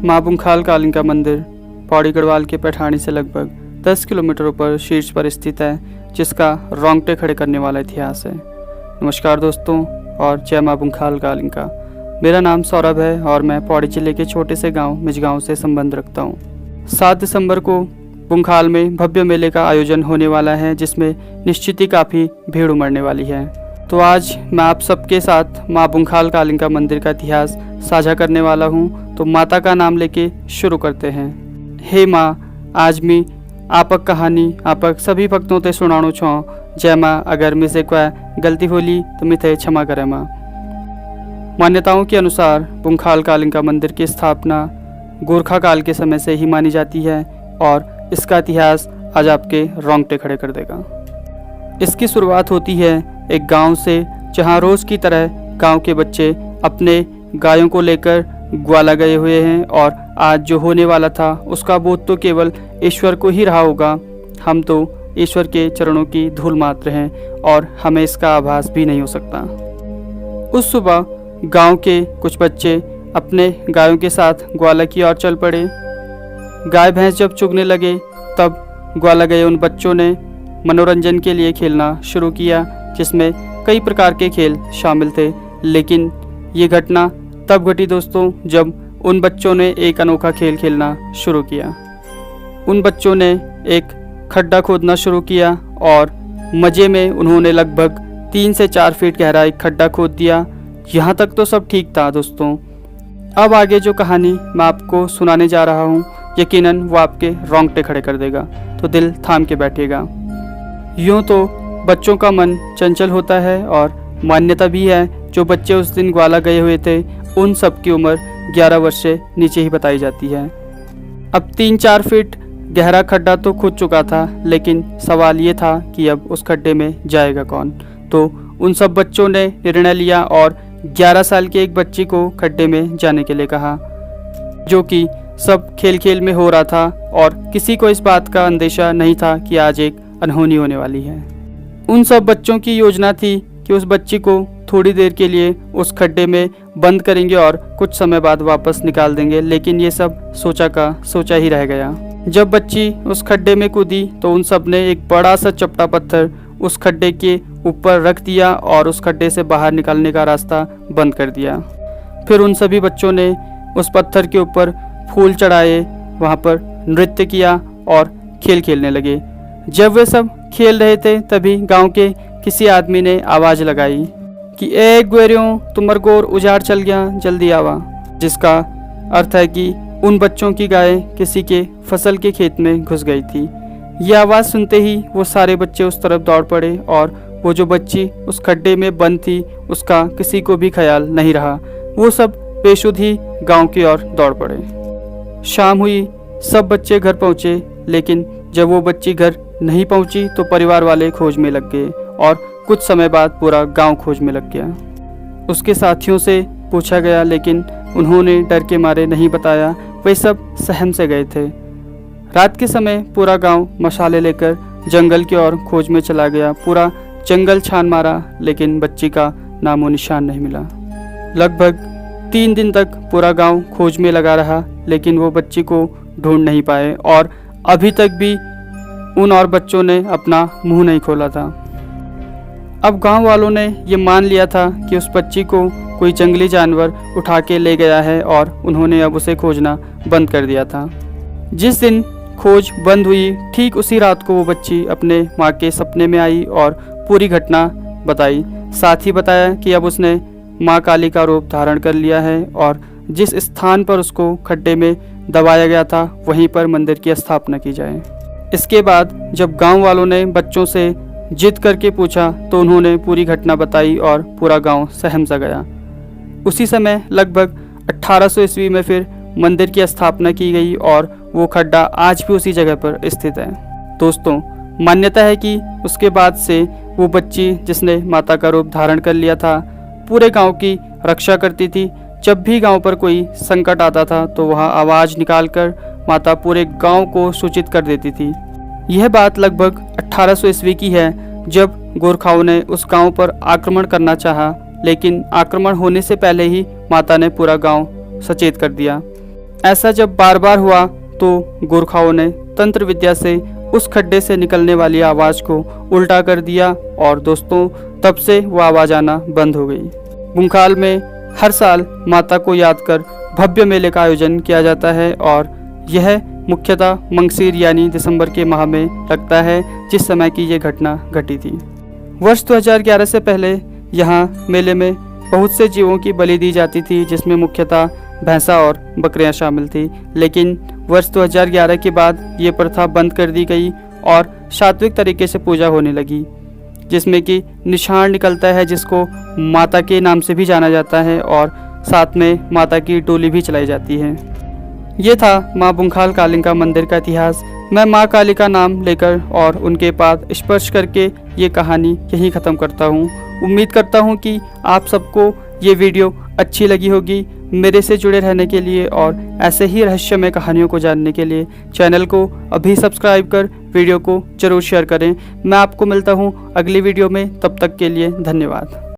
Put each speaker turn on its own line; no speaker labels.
माँ बुंखाल कालिका मंदिर पौड़ी गढ़वाल के पैठाणी से लगभग 10 किलोमीटर ऊपर शीर्ष पर स्थित है, जिसका रोंगटे खड़े करने वाला इतिहास है। नमस्कार दोस्तों और जय माँ बुंखाल कालिका। मेरा नाम सौरभ है और मैं पौड़ी जिले के छोटे से गांव मिजगांव से संबंध रखता हूँ। 7 दिसंबर को बुंखाल में भव्य मेले का आयोजन होने वाला है, जिसमें निश्चित ही काफ़ी भीड़ उमड़ने वाली है। तो आज मैं आप सबके साथ माँ बुंखाल कालिका मंदिर का इतिहास साझा करने वाला हूँ। तो माता का नाम लेके शुरू करते हैं। हे माँ, आज मैं आपक कहानी आपक सभी भक्तों ते सुनाणु छो। जय माँ, अगर मुझसे कोई गलती होली तो मिथे क्षमा करें माँ। मान्यताओं के अनुसार बुंखाल कालिका मंदिर की स्थापना गोरखा काल के समय से ही मानी जाती है और इसका इतिहास आज आपके रोंगटे खड़े कर देगा। इसकी शुरुआत होती है एक गांव से, जहां रोज़ की तरह गांव के बच्चे अपने गायों को लेकर ग्वाला गए हुए हैं और आज जो होने वाला था उसका बोध तो केवल ईश्वर को ही रहा होगा। हम तो ईश्वर के चरणों की धूल मात्र हैं और हमें इसका आभास भी नहीं हो सकता। उस सुबह गांव के कुछ बच्चे अपने गायों के साथ ग्वाला की ओर चल पड़े। गाय भैंस जब चुगने लगे तब ग्वाला गए उन बच्चों ने मनोरंजन के लिए खेलना शुरू किया, जिसमें कई प्रकार के खेल शामिल थे। लेकिन ये घटना तब घटी दोस्तों, जब उन बच्चों ने एक अनोखा खेल खेलना शुरू किया। उन बच्चों ने एक खड्डा खोदना शुरू किया और मज़े में उन्होंने लगभग 3 से 4 फीट गहरा एक खड्डा खोद दिया। यहाँ तक तो सब ठीक था दोस्तों। अब आगे जो कहानी मैं आपको सुनाने जा रहा हूँ, यकीनन वो आपके रोंगटे खड़े कर देगा, तो दिल थाम के बैठिएगा। यूँ तो बच्चों का मन चंचल होता है और मान्यता भी है जो बच्चे उस दिन ग्वाला गए हुए थे उन सब की उम्र 11 वर्ष से नीचे ही बताई जाती है। अब 3-4 फीट गहरा खड्डा तो खुद चुका था, लेकिन सवाल ये था कि अब उस खड्डे में जाएगा कौन। तो उन सब बच्चों ने निर्णय लिया और 11 साल के एक बच्ची को खड्डे में जाने के लिए कहा, जो कि सब खेल खेल में हो रहा था और किसी को इस बात का अंदेशा नहीं था कि आज एक अनहोनी होने वाली है। उन सब बच्चों की योजना थी कि उस बच्ची को थोड़ी देर के लिए उस खड्डे में बंद करेंगे और कुछ समय बाद वापस निकाल देंगे, लेकिन ये सब सोचा का सोचा ही रह गया। जब बच्ची उस खड्डे में कूदी तो उन सब ने एक बड़ा सा चपटा पत्थर उस खड्डे के ऊपर रख दिया और उस खड्डे से बाहर निकलने का रास्ता बंद कर दिया। फिर उन सभी बच्चों ने उस पत्थर के ऊपर फूल चढ़ाए, वहाँ पर नृत्य किया और खेल खेलने लगे। जब वे सब खेल रहे थे तभी गांव के किसी आदमी ने आवाज़ लगाई कि ए ग्वेरियों, तुमर गोर उजाड़ चल गया, जल्दी आवा। जिसका अर्थ है कि उन बच्चों की गाय किसी के फसल के खेत में घुस गई थी। यह आवाज़ सुनते ही वो सारे बच्चे उस तरफ दौड़ पड़े और वो जो बच्ची उस खड्डे में बंद थी उसका किसी को भी ख्याल नहीं रहा। वो सब बेसुध ही गाँव की ओर दौड़ पड़े। शाम हुई, सब बच्चे घर पहुँचे, लेकिन जब वो बच्ची घर नहीं पहुँची तो परिवार वाले खोज में लग गए और कुछ समय बाद पूरा गांव खोज में लग गया। उसके साथियों से पूछा गया, लेकिन उन्होंने डर के मारे नहीं बताया। वे सब सहम से गए थे। रात के समय पूरा गांव मशाले लेकर जंगल की ओर खोज में चला गया। पूरा जंगल छान मारा, लेकिन बच्ची का नामो निशान नहीं मिला। लगभग 3 दिन तक पूरा गांव खोज में लगा रहा, लेकिन वो बच्ची को ढूंढ नहीं पाए और अभी तक भी उन और बच्चों ने अपना मुंह नहीं खोला था। अब गांव वालों ने ये मान लिया था कि उस बच्ची को कोई जंगली जानवर उठा के ले गया है और उन्होंने अब उसे खोजना बंद कर दिया था। जिस दिन खोज बंद हुई, ठीक उसी रात को वो बच्ची अपने माँ के सपने में आई और पूरी घटना बताई। साथ ही बताया कि अब उसने माँ काली का रूप धारण कर लिया है और जिस स्थान पर उसको खड्डे में दबाया गया था वहीं पर मंदिर की स्थापना की जाए। इसके बाद जब गांव वालों ने बच्चों से जिद करके पूछा तो उन्होंने पूरी घटना बताई और पूरा गांव सहम सा गया। उसी समय लगभग 1800 ईस्वी में फिर मंदिर की स्थापना की गई और वो खड्डा आज भी उसी जगह पर स्थित है। दोस्तों, मान्यता है कि उसके बाद से वो बच्ची जिसने माता का रूप धारण कर लिया था पूरे गांव की रक्षा करती थी। जब भी गांव पर कोई संकट आता था तो वह आवाज़ निकालकर माता पूरे गांव को सूचित कर देती थी। यह बात लगभग 1800 ईस्वी की है, जब गोरखाओं ने उस गांव पर आक्रमण करना चाहा, लेकिन आक्रमण होने से पहले ही माता ने पूरा गांव सचेत कर दिया। ऐसा जब बार बार हुआ तो गोरखाओं ने तंत्र विद्या से उस खड्डे से निकलने वाली आवाज़ को उल्टा कर दिया और दोस्तों तब से वो आवाज़ आना बंद हो गई। बुंखाल में हर साल माता को याद कर भव्य मेले का आयोजन किया जाता है और यह मुख्यतः मंगसीर यानी दिसंबर के माह में लगता है, जिस समय की ये घटना घटी थी। वर्ष 2011 से पहले यहाँ मेले में बहुत से जीवों की बलि दी जाती थी, जिसमें मुख्यतः भैंसा और बकरियां शामिल थी। लेकिन वर्ष 2011 के बाद ये प्रथा बंद कर दी गई और सात्विक तरीके से पूजा होने लगी, जिसमें कि निशान निकलता है जिसको माता के नाम से भी जाना जाता है और साथ में माता की डोली भी चलाई जाती है। ये था माँ बुंखाल कालिका मंदिर का इतिहास। मैं माँ काली का नाम लेकर और उनके पाद स्पर्श करके ये कहानी यहीं ख़त्म करता हूँ। उम्मीद करता हूँ कि आप सबको ये वीडियो अच्छी लगी होगी। मेरे से जुड़े रहने के लिए और ऐसे ही रहस्यमय कहानियों को जानने के लिए चैनल को अभी सब्सक्राइब कर वीडियो को ज़रूर शेयर करें। मैं आपको मिलता हूँ अगली वीडियो में, तब तक के लिए धन्यवाद।